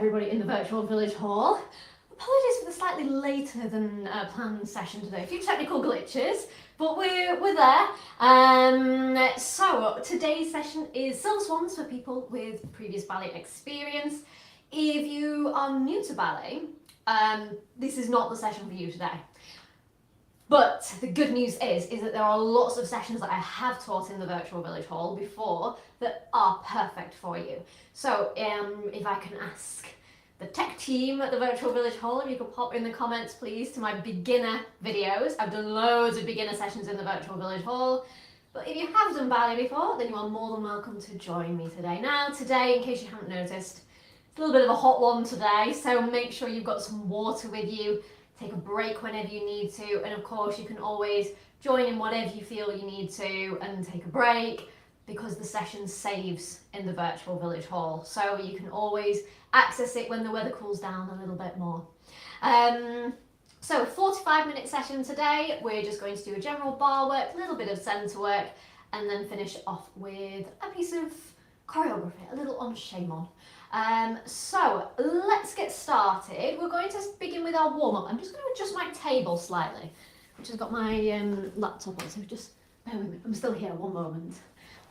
everybody in the virtual village hall. Apologies for the slightly later than planned session today. A few technical glitches, but we're there. So today's session is Silver Swans for people with previous ballet experience. If you are new to ballet, this is not the session for you today. But the good news is that there are lots of sessions that I have taught in the virtual village hall before that are perfect for you. So if I can ask the tech team at the virtual village hall, if you could pop in the comments please to my beginner videos. I've done loads of beginner sessions in the virtual village hall. But if you have done ballet before, then you are more than welcome to join me today. Now today, in case you haven't noticed, it's a little bit of a hot one today, so make sure you've got some water with you. Take a break whenever you need to, and of course you can always join in whatever you feel you need to and take a break, because the session saves in the virtual village hall, so you can always access it when the weather cools down a little bit more. So 45-minute session today. We're just going to do a general bar work, a little bit of centre work, and then finish off with a piece of choreography, a little enchaînement. So let's get started. We're going to begin with our warm-up. I'm just going to adjust my table slightly, which has got my laptop on, so just bear with me. I'm still here, one moment.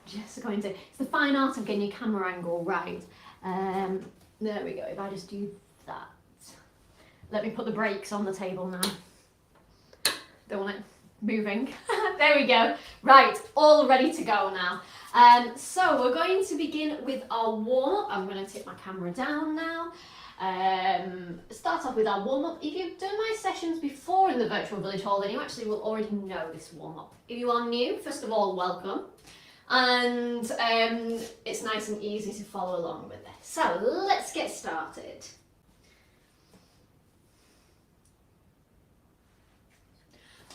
Just going to, it's the fine art of getting your camera angle right. There we go, if I just do that. Let me put the brakes on the table now. Don't want it moving. There we go. Right, all ready to go now. So we're going to begin with our warm-up. I'm going to tip my camera down now. Start off with our warm-up. If you've done my sessions before in the virtual village hall, then you actually will already know this warm-up. If you are new, first of all, welcome. And it's nice and easy to follow along with this. So let's get started.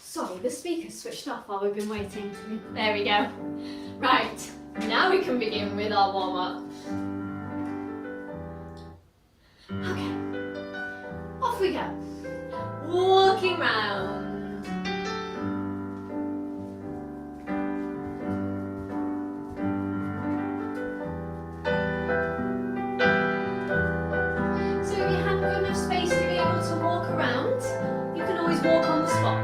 Sorry, the speaker's switched off while we've been waiting. There we go. Right, now we can begin with our warm-up. Okay, off we go. Walking round. So if you haven't got enough space to be able to walk around, you can always walk on the spot.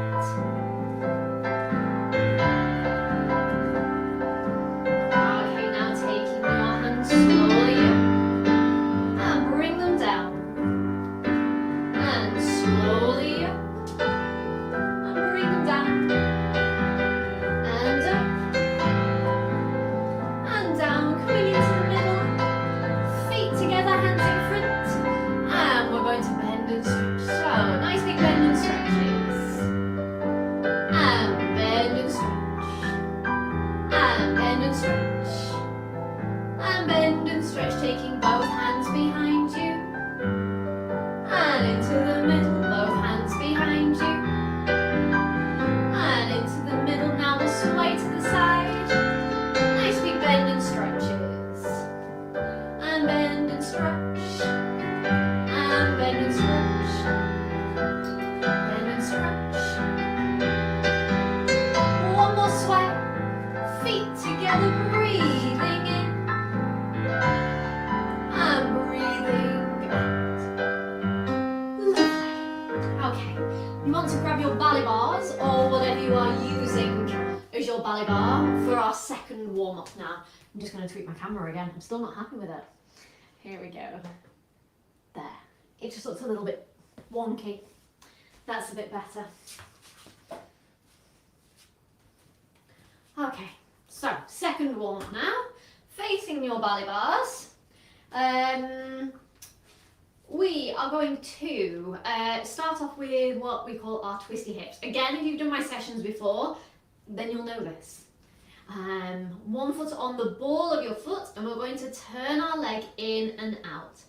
Now, I'm just going to tweak my camera again. I'm still not happy with it. Here we go. There. It just looks a little bit wonky. That's a bit better. Okay, so second warm-up now. Facing your ballet bars. We are going to start off with what we call our twisty hips. Again, if you've done my sessions before, then you'll know this. One foot on the ball of your foot, and we're going to turn our leg in and out.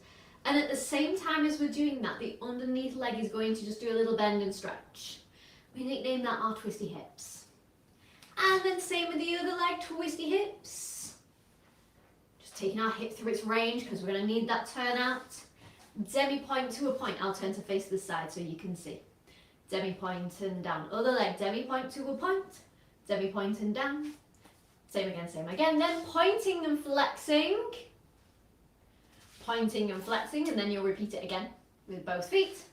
And at the same time as we're doing that, the underneath leg is going to just do a little bend and stretch. We nickname that our twisty hips. And then same with the other leg, twisty hips. Just taking our hip through its range because we're going to need that turn out. Demi point to a point. I'll turn to face the side so you can see. Demi point and down. Other leg, demi point to a point. Demi point and down. Same again, then pointing and flexing. pointing and flexing, and then you'll repeat it again with both feet.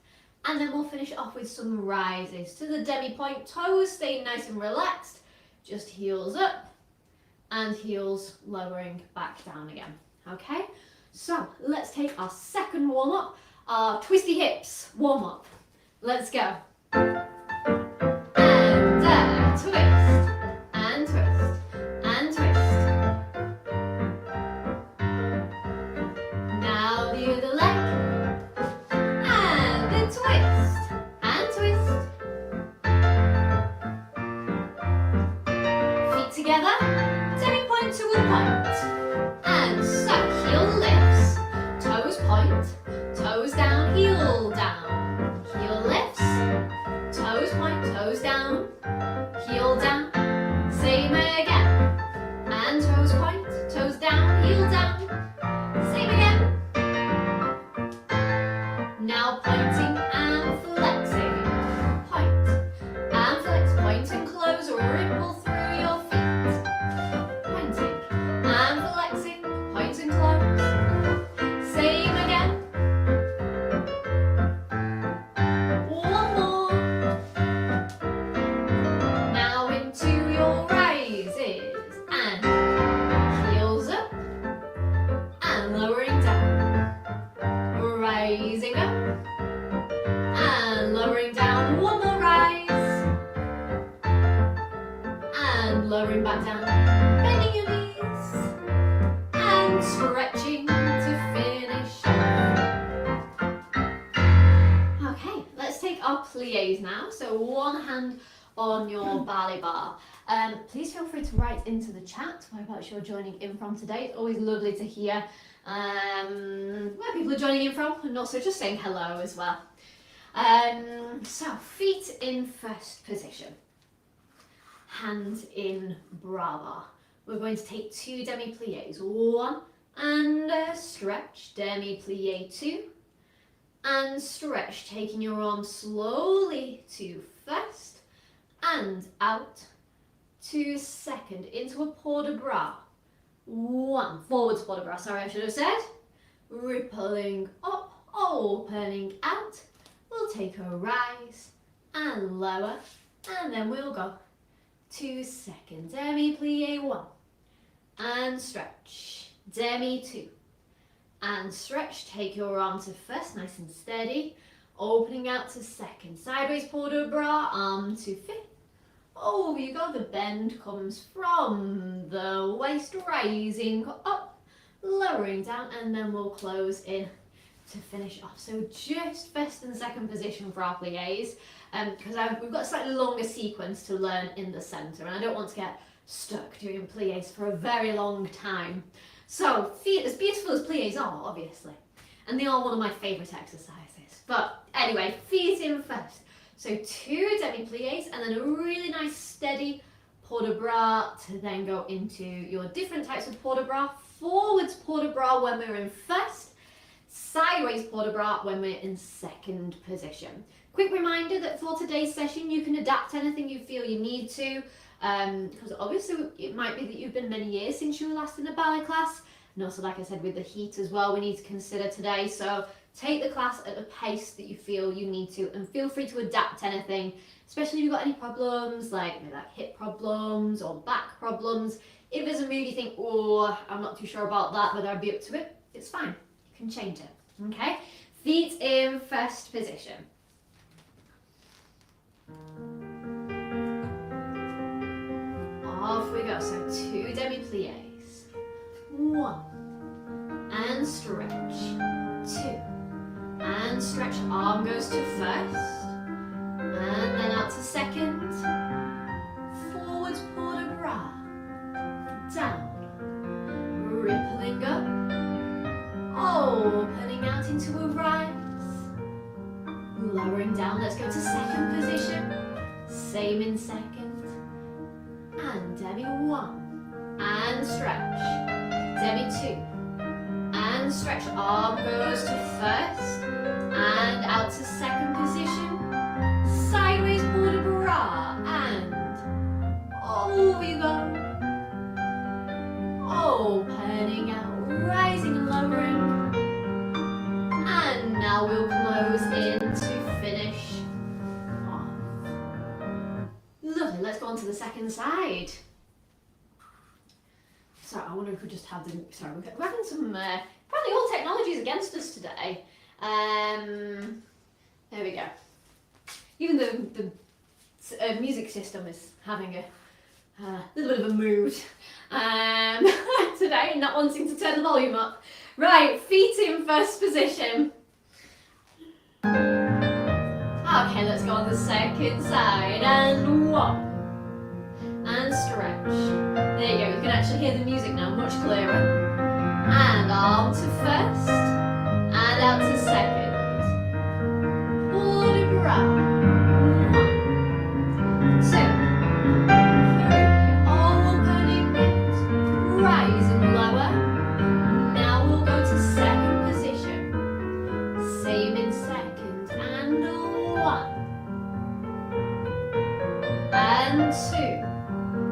And then we'll finish off with some rises to the demi-point, toes staying nice and relaxed, just heels up and heels lowering back down again. Okay, so let's take our second warm-up, our twisty hips warm-up. Let's go. And twist, and twist, and twist. Now the other leg. And then twist, and twist. Feet together, demi-point to a point. And so, heel lifts, toes point, toes down, heel down. Heel lifts, toes point, toes down, heel down. Same again. And toes point, toes down, heel down. Same again. Now pointing and flexing. Point and flex, point and close, ripple through your feet. Pointing and flexing, point and close. Same again. One more. Now into your rises and heels up and lowering down. Rising up and lowering down. One more rise and lowering back down. Bending your knees and stretching to finish. Okay, let's take our pliés now. So one hand on your ballet bar. Please feel free to write into the chat whereabouts you're joining in from today. It's always lovely to hear where people are joining in from, and also just saying hello as well. So feet in first position, hands in bras bar. We're going to take 2 demi-pliés, 1 and stretch, demi-plié 2 and stretch, taking your arm slowly to first and out to second into a port de bras. 1, forwards port de bras, sorry I should have said. Rippling up, opening out. We'll take a rise and lower, and then we'll go to second. Demi-plié 1 and stretch. Demi 2 and stretch. Take your arm to first, nice and steady. Opening out to second. Sideways port de bras, arm to fifth. Oh, you go. The bend comes from the waist, rising up, lowering down, and then we'll close in to finish off. So just first and second position for our pliés, because we've got a slightly longer sequence to learn in the centre, and I don't want to get stuck doing pliés for a very long time. So feet, as beautiful as pliés are, obviously, and they are one of my favourite exercises. But anyway, feet in first. So 2 demi-pliés and then a really nice steady port de bras to then go into your different types of port de bras. Forwards port de bras when we're in first, sideways port de bras when we're in second position. Quick reminder that for today's session you can adapt anything you feel you need to, because obviously it might be that you've been many years since you were last in a ballet class, and also, like I said, with the heat as well, we need to consider today. So take the class at a pace that you feel you need to, and feel free to adapt anything, especially if you've got any problems like maybe like hip problems or back problems. If there's a move you think, oh, I'm not too sure about that, whether I'd be up to it, it's fine. You can change it, okay? Feet in first position. Off we go. So 2 demi-pliés. 1 and stretch. 2 and stretch. Arm goes to first and then out to second. Forwards port de bras. Down. Rippling up. Opening out into a rise. Lowering down. Let's go to second position. Same in second. And demi 1 and stretch. Demi 2 and stretch. Arm goes to first and out to second position. Sideways port de bras and over you go. Opening out, rising and lowering. Now we'll close in to finish off. Lovely, let's go on to the second side. So I wonder if we could just have the, sorry, we're having some, apparently all technology is against us today. There we go. Even the music system is having a little bit of a mood today, not wanting to turn the volume up. Right, feet in first position. Okay, let's go on the second side, and one, and stretch. There you go, you can actually hear the music now much clearer. And arm to first, and out to second. Pull it around. 1, 2, 3, opening it, rising lower. Now we'll go to second position. Same in second, and 1, and 2.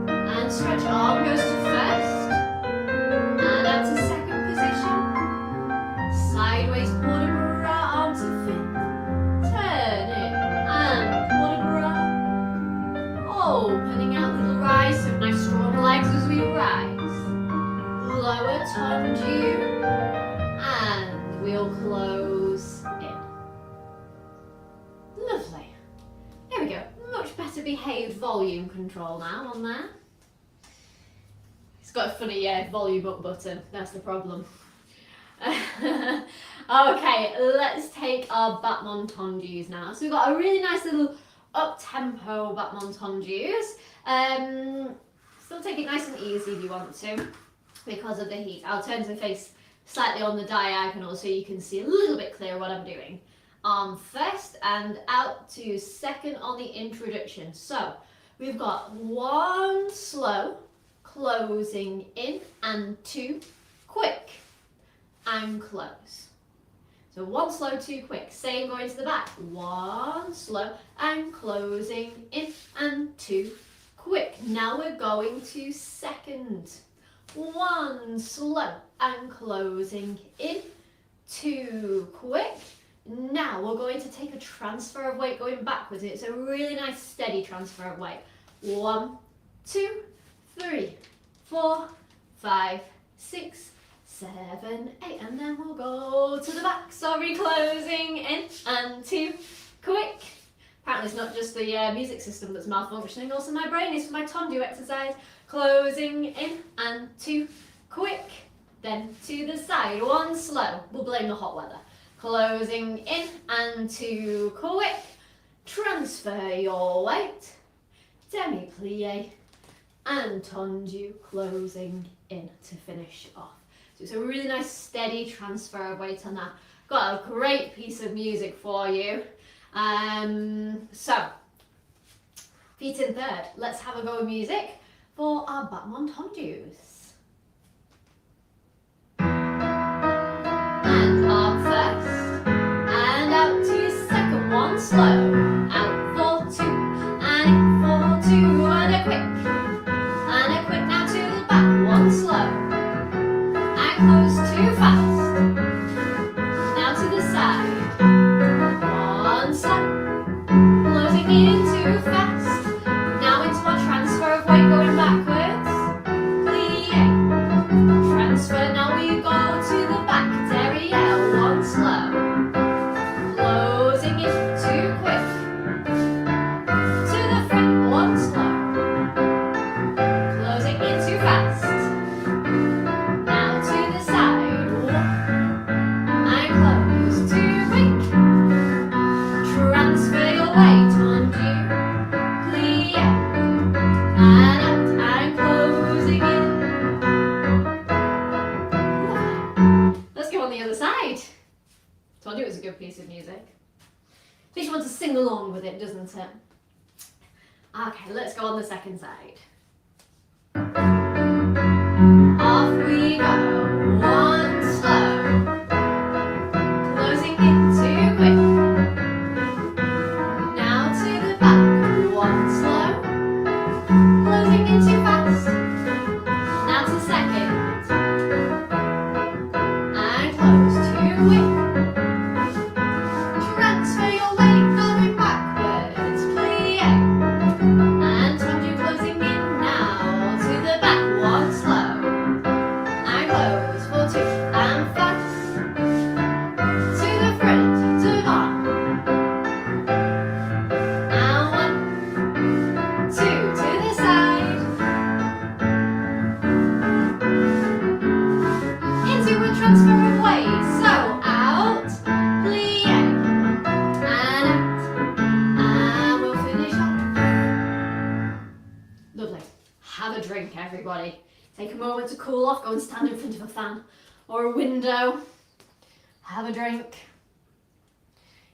And stretch, arm goes to first, and out to second position. Sideways, port de bras, arm to fifth. Turn it, and port de bras. Opening out, little rise, so nice strong legs as we rise. Lower tendu, and we'll close in. Lovely. There we go, much better behaved volume control now on there. It's got a funny volume up button, that's the problem. Okay, let's take our battement tendus now. So we've got a really nice little up-tempo battement tendus. Still take it nice and easy if you want to, because of the heat. I'll turn to face slightly on the diagonal so you can see a little bit clearer what I'm doing. Arm first and out to second on the introduction. So we've got 1 slow, closing in, and 2 quick, and close. So 1 slow, 2 quick. Same going to the back. 1 slow and closing in, and 2 quick. Now we're going to second. 1 slow and closing in, 2 quick. Now we're going to take a transfer of weight going backwards. It's a really nice steady transfer of weight. 1, 2, 3, 4, 5, 6, 7, 8, and then we'll go to the back. Sorry, closing in, and 2 quick. Apparently it's not just the music system that's malfunctioning, also my brain is for my tendu exercise. Closing in, and 2 quick, then to the side. 1 slow, we'll blame the hot weather. Closing in, and 2 quick. Transfer your weight. Demi plié, and tendu, closing in to finish off. So it's a really nice steady transfer of weight on that. Got a great piece of music for you. So, feet in third. Let's have a go of music for our battement tendus. And arm first, and out to second. 1 slow, out for 2, and in for 2, and a quick now to the back. 1 slow, and close, 2 fast. Now to the side. 1 slow, closing in, 2 fast. Now into our transfer of weight going backwards. Plié. Transfer, now we go to the back. Derrière, 1 slow. Closing in, 2 quick. To the front, 1 slow. Closing in, 2 fast. Now to the side. 1. And close, 2 quick. Transfer your weight onto Plié. And out and closing in. Lovely. Let's go on the other side. Told you it was a good piece of music. Makes you want to sing along with it, doesn't it? Okay, let's go on the second side. Off we go. 1 slow. Closing in, 2 quick. Now to the back. 1 slow. Closing in, 2 fast. Now to second. And close, 2 quick. everybody. Take a moment to cool off, go and stand in front of a fan or a window, have a drink.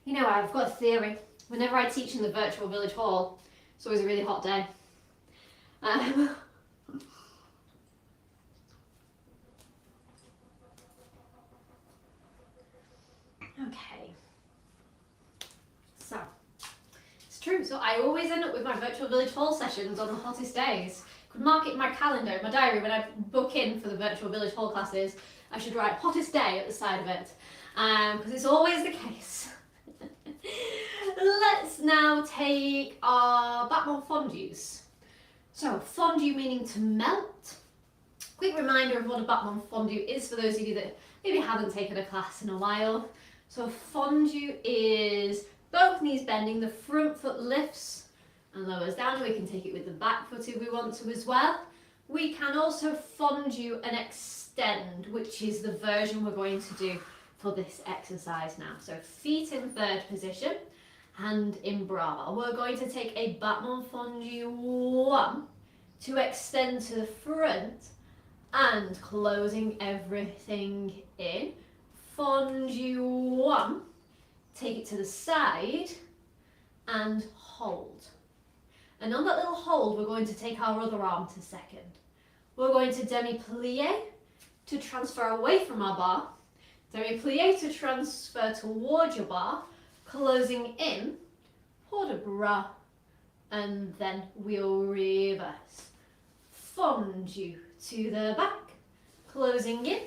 You know, I've got a theory. Whenever I teach in the virtual village hall, it's always a really hot day. Okay. So, it's true. So I always end up with my virtual village hall sessions on the hottest days. Could mark it in my calendar, in my diary, when I book in for the virtual village hall classes, I should write hottest day at the side of it, because it's always the case. Let's now take our battement fondues. So fondue meaning to melt. Quick reminder of what a battement fondue is for those of you that maybe haven't taken a class in a while. So fondue is both knees bending, the front foot lifts and lowers down. We can take it with the back foot if we want to as well. We can also fondue and extend, which is the version we're going to do for this exercise now. So feet in third position, hand in bras. We're going to take a battement fondue 1 to extend to the front and closing everything in. Fondue 1, take it to the side and hold. And on that little hold, we're going to take our other arm to second. We're going to demi-plié to transfer away from our bar, demi-plié to transfer towards your bar, closing in, port de bras, and then we'll reverse. Fondue to the back, closing in,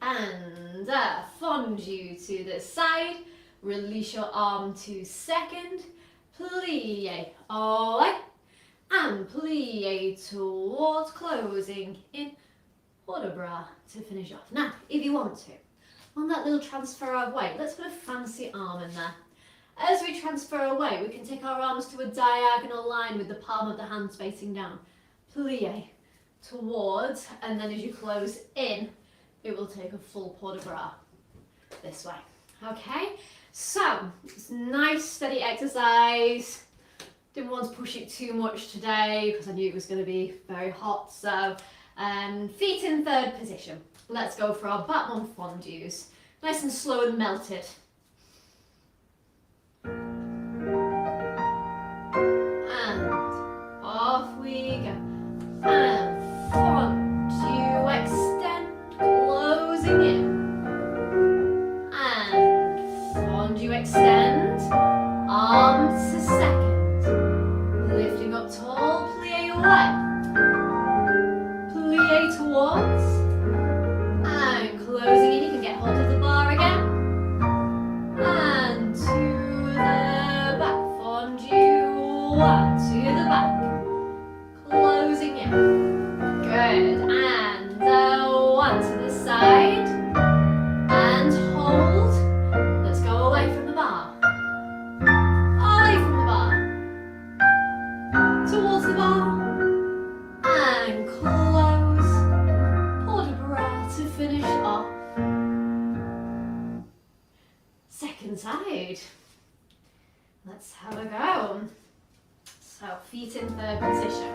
and fondue to the side, release your arm to second, plié away, and plié towards, closing in, port de bras to finish off. Now, if you want to, on that little transfer away, let's put a fancy arm in there. As we transfer away, we can take our arms to a diagonal line with the palm of the hands facing down. Plié towards, and then as you close in, it will take a full port de bras this way. Okay, so it's a nice steady exercise. Didn't want to push it too much today because I knew it was going to be very hot. So feet in third position. Let's go for our battement fondues. Nice and slow and melted. And off we go. And fondue, extend, closing in. And fondue, extend, arms to second. Lifting up tall, plié away. Plié towards. And closing in, you can get hold of the bar again. And to the back, fondue, 1 to the back. Closing in. Good. And 1 to the side. And hold. Let's go away from the bar. Away from the bar. Towards the bar. And close. Port de bras to finish off. Second side. Let's have a go. So feet in third position.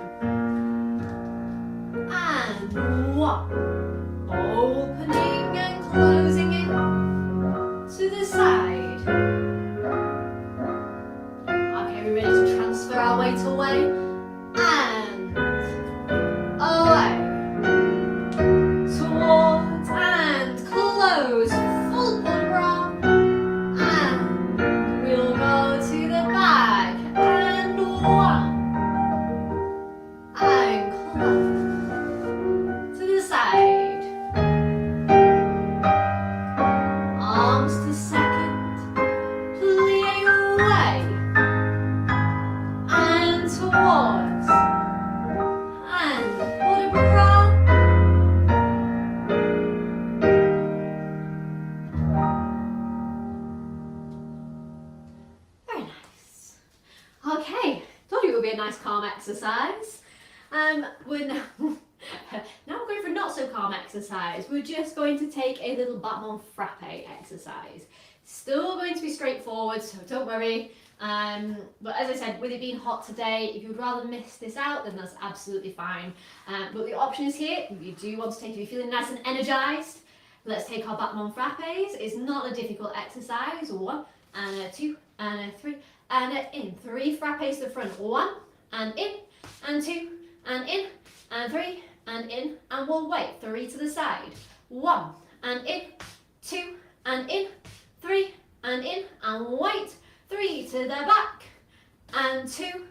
And 1. Opening and closing in to the side. Okay, we're ready to transfer our weight away. And away. Towards and close. Full port de bras. And we'll go to the back. And 1. And close. To the side. Arms to second. Plié away. And towards. And port de bras. Very nice. Okay, told you it would be a nice calm exercise. We're now, now we're going for a not so calm exercise. We're just going to take a little battement frappe exercise. Still going to be straightforward, so don't worry. But as I said, with it being hot today, if you would rather miss this out, then that's absolutely fine. But the option is here. If you do want to take, if you're feeling nice and energized, let's take our battement frappes. It's not a difficult exercise. 1 and a 2 and a 3 and a in. 3 frappes to the front. 1 and in and 2 and in and 3 and in, and we'll wait. 3 to the side. 1 and in, 2 and in, 3 and in, and wait. 3 to the back, and 2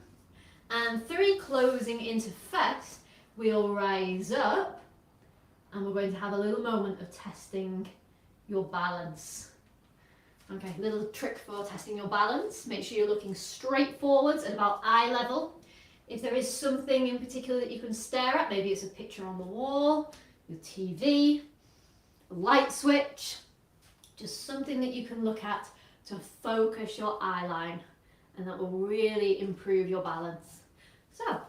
and 3, closing into first. We'll rise up, and we're going to have a little moment of testing your balance. Okay, little trick for testing your balance. Make sure you're looking straight forwards at about eye level. If there is something in particular that you can stare at, maybe it's a picture on the wall, your TV, a light switch, just something that you can look at to focus your eye line, and that will really improve your balance. So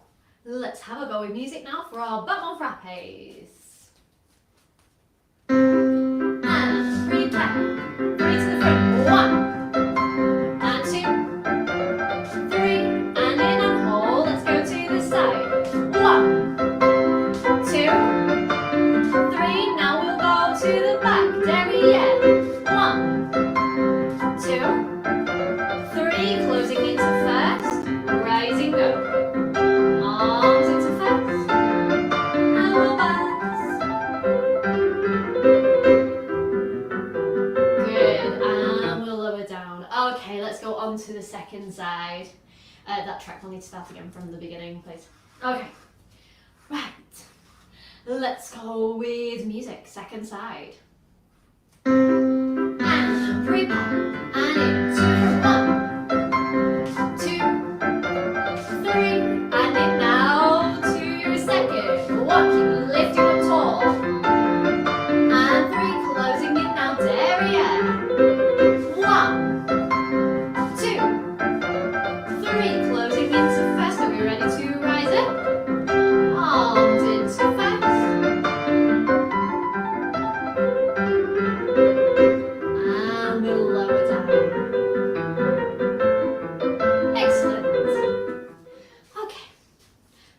let's have a go with music now for our battement frappes. And prepare. 3 to the front. 1 and 2, 3 and in and hold. Let's go to the side. 1, 2, 3. Now we'll go to the back. Derriere. 1, 2, 3, closing into first, rising up, arms into first, and we'll balance. Good, and we'll lower down. Okay, let's go on to the second side. That track will need to start again from the beginning, please. Okay, right, let's go with music, second side. And prepare. And in 2, 1, 2, 3, and in now to your second. 1, keep lifting up tall. And 3, closing in now, derriere. 1, 2, 3, closing into first. Are we ready to rise up? Arms into first. And we'll lower down. Excellent. Okay.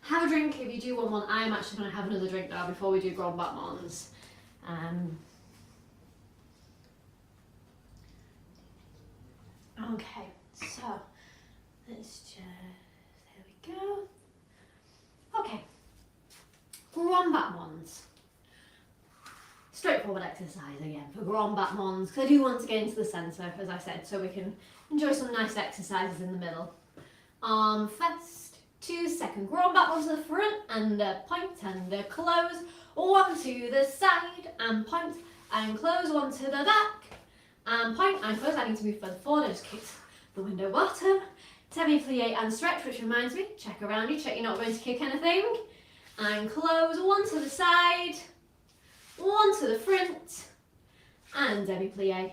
Have a drink if you do want one. I am actually going to have another drink now before we do grand battements. Okay, so let's just, there we go. Okay, grand battements. Straightforward exercise again for grand battements, because I do want to get into the centre, as I said, so we can enjoy some nice exercises in the middle. Arm first, 2 second, grand battements to the front, and a point and a close, 1 to the side, and point, and close, 1 to the back, and point, and close. I need to move further forward, I just kicked the window bottom. Semi plie and stretch, which reminds me, check around you, check you're not going to kick anything, and close, 1 to the side, 1 to the front, and demi-plie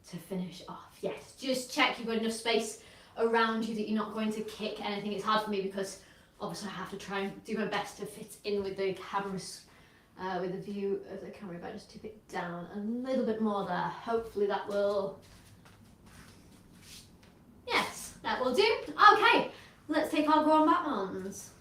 to finish off. Yes, just check you've got enough space around you that you're not going to kick anything. It's hard for me because obviously I have to try and do my best to fit in with the cameras, with the view of the camera. If I just tip it down a little bit more there, hopefully that will, yes, that will do. Okay, let's take our grand battements.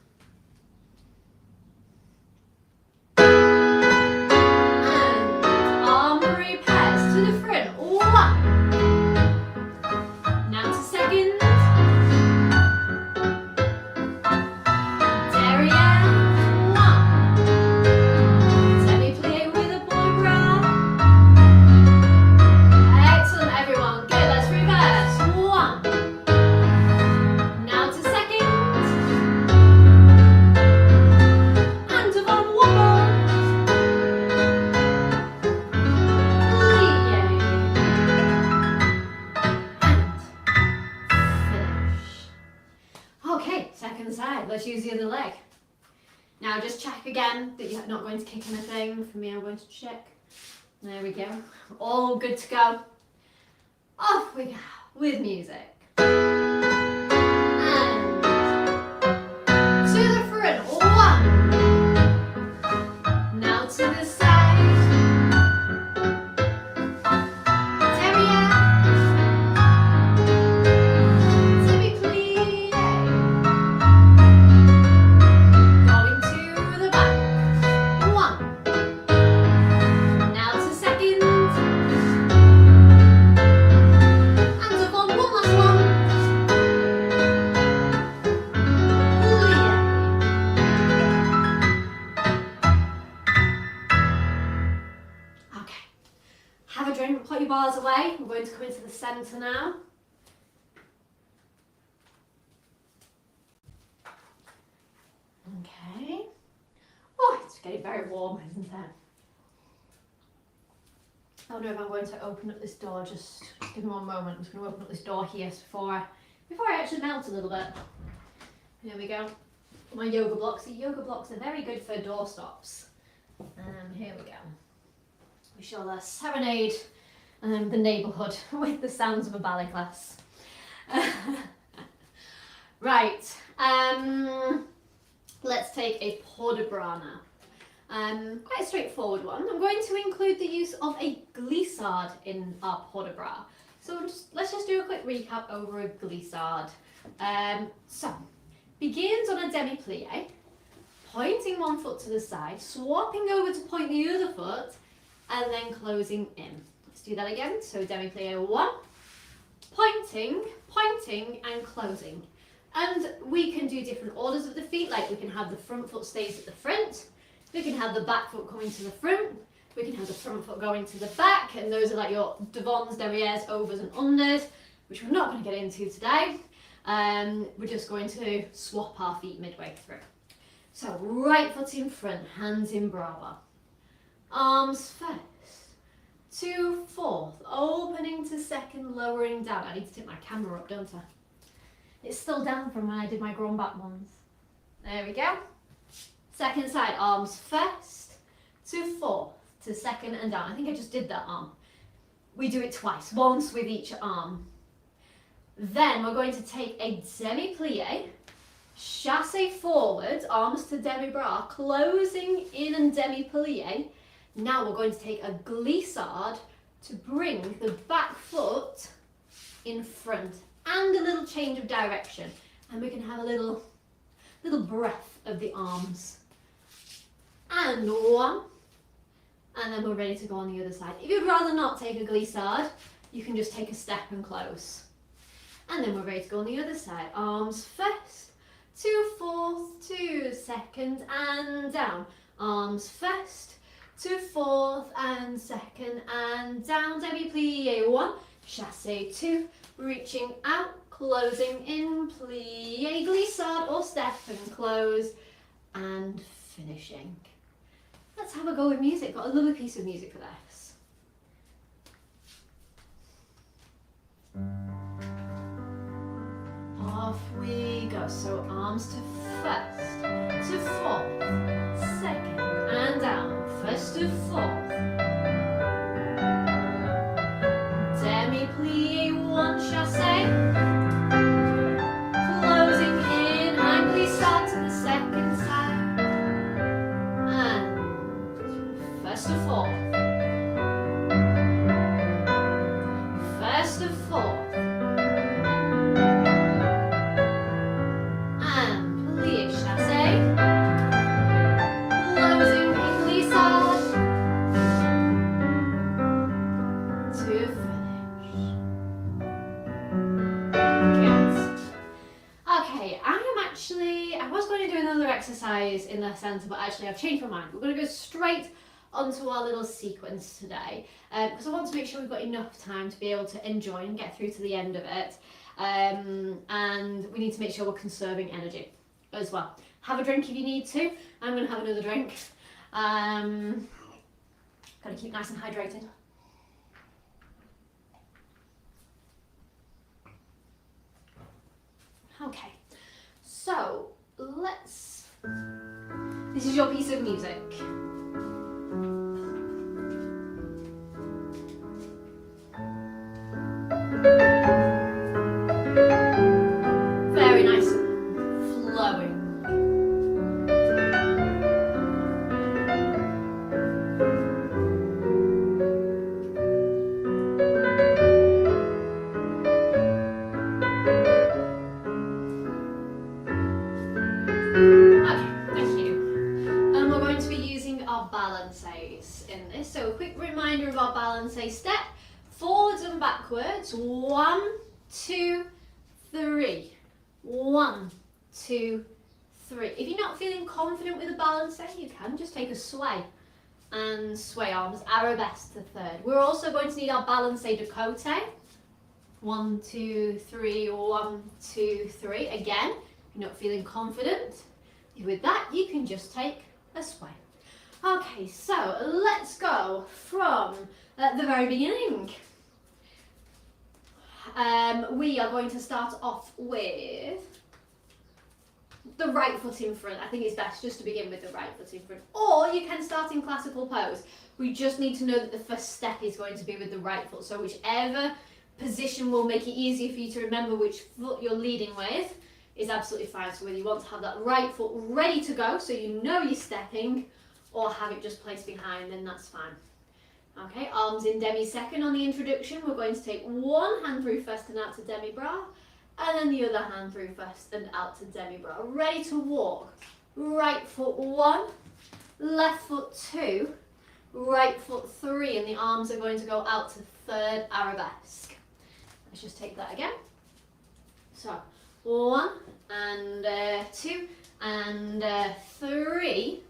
Let's use the other leg. Now just check again that you're not going to kick anything. For me, I'm going to check. There we go. All good to go. Off we go with music. And to the front. 1. Now to the side. Derriere. come into the centre now. Okay. Oh, it's getting very warm, isn't it? I don't know if I'm going to open up this door, just give me one moment. I'm just going to open up this door here before I actually melt a little bit. Here we go. My yoga blocks. The yoga blocks are very good for door stops. Here we go. We shall serenade the neighbourhood with the sounds of a ballet class. Right. Let's take a port de bras now. Quite a straightforward one. I'm going to include the use of a glissade in our port de bras. So let's just do a quick recap over a glissade. So, begins on a demi-plié, pointing one foot to the side, swapping over to point the other foot, and then closing in. Let's do that again. So demi-plié 1, pointing, and closing. And we can do different orders of the feet, like we can have the front foot stays at the front, we can have the back foot coming to the front, we can have the front foot going to the back, and those are like your devants, derrieres, overs and unders, which we're not going to get into today. We're just going to swap our feet midway through. So right foot in front, hands in bras, arms first, to fourth, opening to second, lowering down. I need to tip my camera up, don't I? It's still down from when I did my grown back ones. There we go. Second side, arms first, to fourth, to second and down. I think I just did that arm. We do it twice, once with each arm. Then we're going to take a demi-plié, chassé forward, arms to demi-bras, closing in and demi-plié. Now we're going to take a glissade to bring the back foot in front and a little change of direction. And we can have a little breath of the arms. And one. And then we're ready to go on the other side. If you'd rather not take a glissade, you can just take a step and close. And then we're ready to go on the other side. Arms first, to fourth, to second and down. Arms first, to fourth and second and down. Demi-plié 1, chassé 2, reaching out, closing in, plié, glissade or step and close and finishing. Let's have a go with music. Got a lovely piece of music for this. Off we go. So arms to first, to fourth, second and down. First to fourth. Demi-plié 1, chassé. Closing in and glissade to the second side. And first to fourth. First to fourth. Exercise in the centre, but actually I've changed my mind. We're going to go straight onto our little sequence today because I want to make sure we've got enough time to be able to enjoy and get through to the end of it, and we need to make sure we're conserving energy as well. Have a drink if you need to. I'm going to have another drink. Got to keep nice and hydrated. Okay, so this is your piece of music. Very nice and flowing. In this. So a quick reminder of our balancé step, forwards and backwards, 1, 2, 3, 1, 2, 3. If you're not feeling confident with a balancé, you can just take a sway and sway arms, arabesque to third. We're also going to need our balancé de côté. 1, 2, 3, 1, 2, 3. Again, if you're not feeling confident with that, you can just take a sway. Okay, so let's go from the very beginning. We are going to start off with the right foot in front. I think it's best just to begin with the right foot in front. Or you can start in classical pose. We just need to know that the first step is going to be with the right foot. So whichever position will make it easier for you to remember which foot you're leading with is absolutely fine. So whether you want to have that right foot ready to go so you know you're stepping, or have it just placed behind, then that's fine. Okay, arms in demi-second on the introduction. We're going to take one hand through first and out to demi-bras, and then the other hand through first and out to demi-bras. Ready to walk. Right foot 1, left foot 2, right foot 3, and the arms are going to go out to third arabesque. Let's just take that again. So 1 and 2 and 3.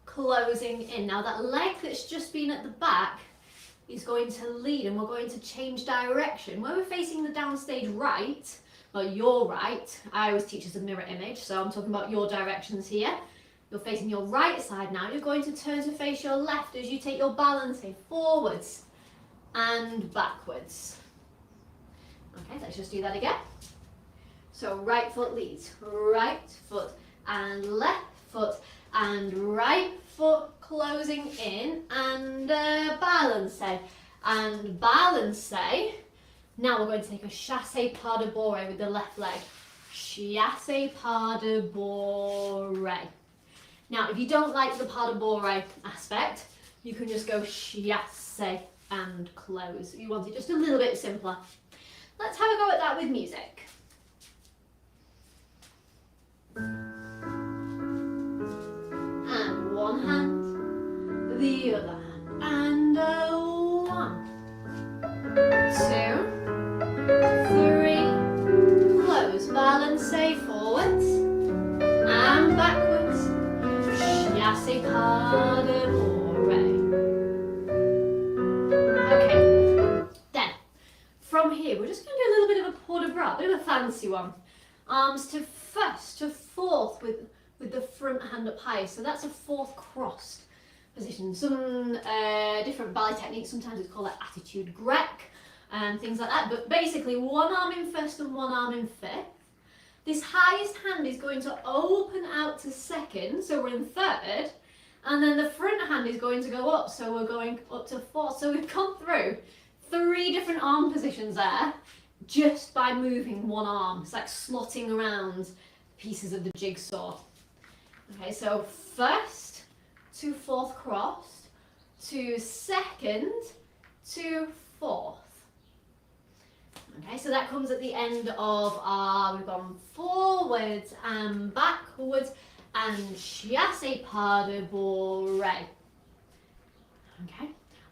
Closing in. Now that leg that's just been at the back is going to lead, and we're going to change direction. When we're facing the downstage right, well, your right, I always teach as a mirror image, so I'm talking about your directions here. You're facing your right side now. You're going to turn to face your left as you take your balance forwards and backwards. Okay, let's just do that again. So right foot leads, right foot and left foot and right foot closing in, and balance and balance. Now we're going to take a chassé pas de bourrée with the left leg. Chassé pas de bourrée. Now if you don't like the pas de bourrée aspect, you can just go chassé and close. You want it just a little bit simpler. Let's have a go at that with music. And one hand, the other hand, and 1, 2, 3, close, balance, forwards and backwards, chassé pas de bourrée. Okay, then from here we're just going to do a little bit of a port de bras, a bit of a fancy one. Arms to first to fourth with the front hand up high, so that's a fourth crossed position. Some different ballet techniques, sometimes it's called like attitude grec and things like that, but basically one arm in first and one arm in fifth. This highest hand is going to open out to second, so we're in third, and then the front hand is going to go up, so we're going up to fourth. So we've gone through 3 different arm positions there just by moving one arm. It's like slotting around pieces of the jigsaw. Okay, so first to fourth crossed, to second, to fourth. Okay, so that comes at the end of our, we've gone forwards and backwards and chassé pas de bourrée. Okay,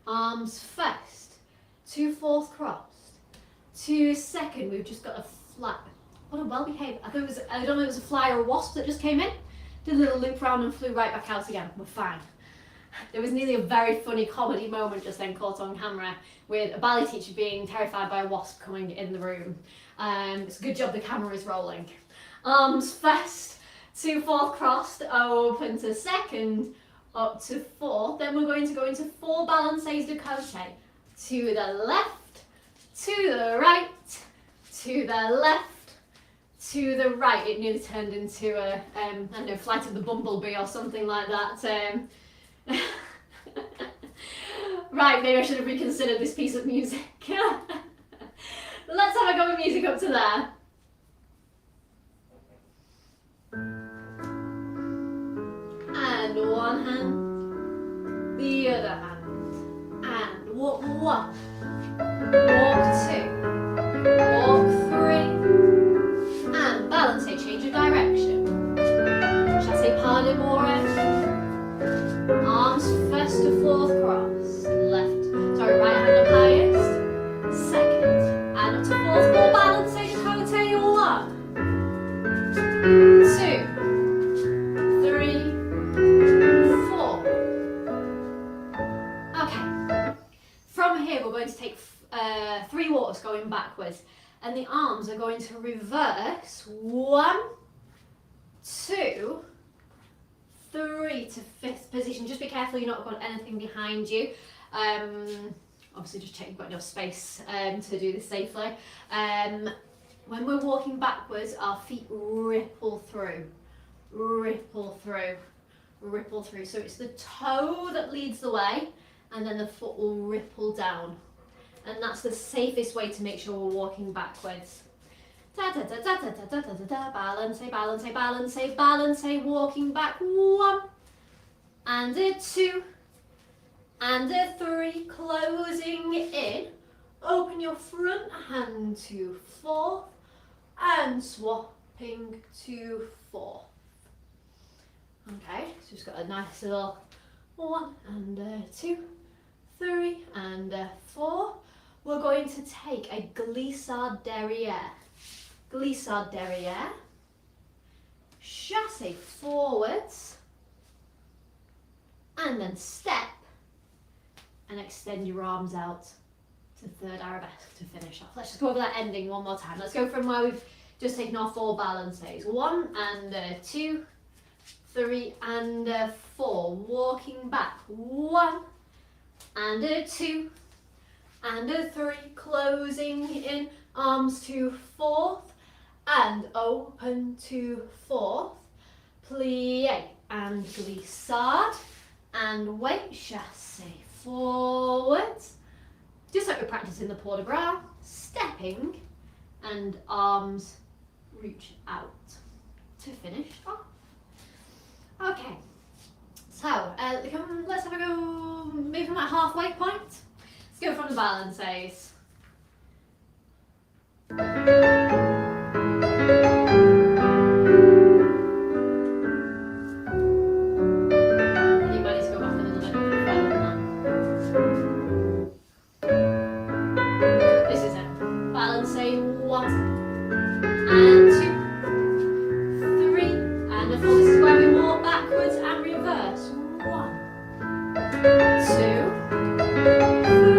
arms first, to fourth crossed, to second, we've just got a flat, what a well-behaved, I don't know if it was a fly or a wasp that just came in. Did a little loop round and flew right back out again. We're fine. There was nearly a very funny comedy moment just then caught on camera with a ballet teacher being terrified by a wasp coming in the room. It's a good job the camera is rolling. Arms first to fourth crossed, open to second, up to fourth. Then we're going to go into 4 balancés de côté. To the left, to the right, to the left, to the right. It nearly turned into a, I don't know, Flight of the Bumblebee or something like that. Right, maybe I should have reconsidered this piece of music. Let's have a go with music up to there. And one hand, the other hand, and walk 1, walk 2, walk 3, and balance, change of direction. Chassé pas de bourrée. Arms first to fourth cross, right hand up highest, second, and up to fourth, 4 balancés de côté, 1, 2, 3, 4. Okay, from here we're going to 3 walks going backwards, and the arms are going to reverse 1, 2, 3 to 5th position. Just be careful you're not got anything behind you. Obviously just check you've got enough space to do this safely. When we're walking backwards, our feet ripple through, ripple through, ripple through. So it's the toe that leads the way, and then the foot will ripple down. And that's the safest way to make sure we're walking backwards. Da da da da da da da da da. Balance, balance, balance, balance. Walking back. 1 and a 2 and a 3. Closing in. Open your front hand to 4 and swapping to 4. Okay, so just got a nice little 1 and a 2, 3 and a 4. We're going to take a glissade derrière. Glissade derrière. Chassé forwards. And then step. And extend your arms out to third arabesque to finish off. Let's just go over that ending one more time. Let's go from where we've just taken our 4 balances. 1 and a 2, 3 and a 4. Walking back. 1 and a 2 and a 3. Closing in. Arms to 4th and open to 4th. Plié and glissade. And wait. Chassé forwards. Just like we're practicing the port de bras. Stepping and arms reach out to finish off. Okay, so let's have a go, maybe from that halfway point. Let's go from the balances. You might need to go back a little bit further than that. This is it. Balance 1 and 2, 3 and a 4. This is where we walk backwards and reverse. 1, 2,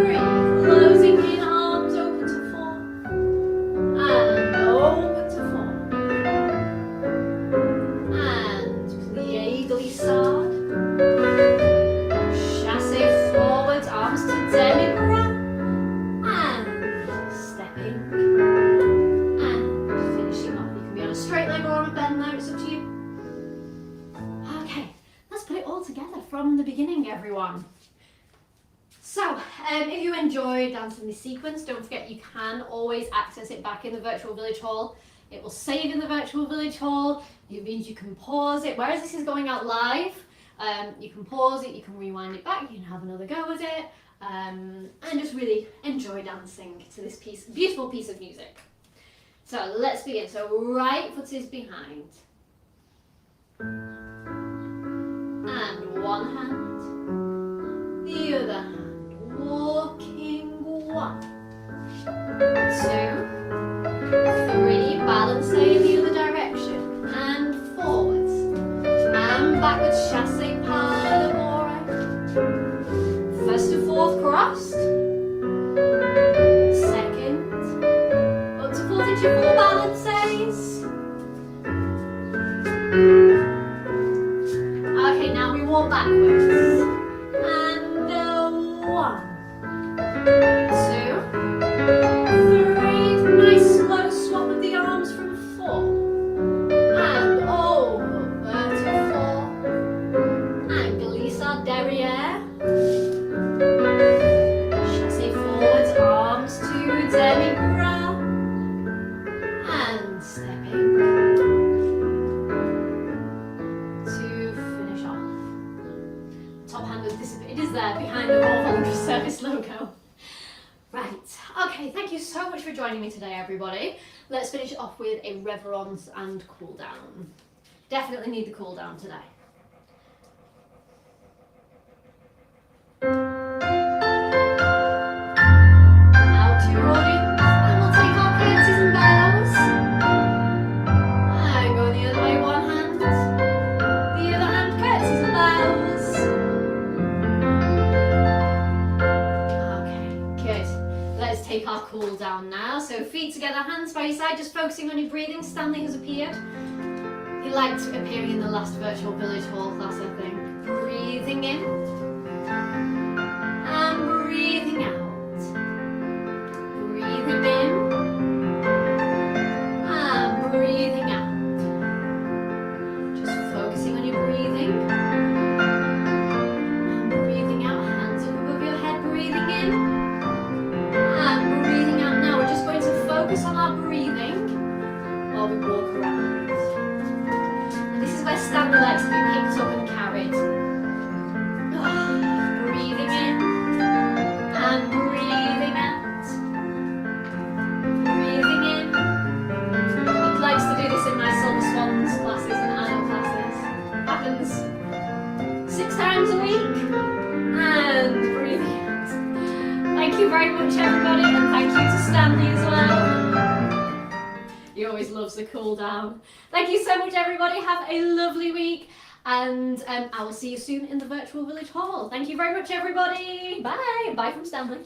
3. Closing in, arms open to 4 and open to 4. And plié glissade. Chassé forwards, arms to demi-bras. And stepping. And finishing off. You can be on a straight leg or on a bend there, it's up to you. Okay, let's put it all together from the beginning, everyone. So, if you enjoyed dancing this sequence, don't forget you can always access it back in the virtual village hall. It will save in the virtual village hall. It means you can pause it. Whereas this is going out live, you can pause it, you can rewind it back, you can have another go at it, and just really enjoy dancing to this beautiful piece of music. So let's begin. So right foot is behind. And one hand, the other hand. Walking 1, 2, 3, balance in the other direction, and forwards, and backwards, chassé pas de barre. 1st to 4th crossed, 2nd, up to 4th into 4 balances. Okay, now we walk backwards, and 1, 2, 3, nice slow swap of the arms from 4, and over to 4, and glissade derrière, chassé forwards, arms to demi-bras, and stepping to finish off. Top hand it is there behind the Voluntary service logo. Right, okay, thank you so much for joining me today, everybody. Let's finish off with a reverence and cool down. Definitely need the cool down today. Out to your audience, and we'll take our curtsies and bows. And go the other way, one hand, the other hand, curtsies and bows. Okay, good. Let's take our cool cool down now. So feet together, hands by your side, just focusing on your breathing. Stanley has appeared. He liked appearing in the last virtual village hall class, I think. Breathing in and breathing out. Breathing in and breathing out. Just focusing on your breathing and breathing out. Hands up above your head, breathing in and breathing out. Now we're just going to focus on our breathing while we walk around. This is where Stanley likes to be picked up and carried. Breathing in and breathing out. Breathing in. He likes to do this in my Silver Swans classes and adult classes. Happens 6 times a week. And breathing out. Thank you very much, everybody, and thank you to Stanley as well. He always loves the cool down. Thank you so much, everybody. Have a lovely week, and I will see you soon in the virtual village hall. Thank you very much, everybody. Bye. Bye from Stanley.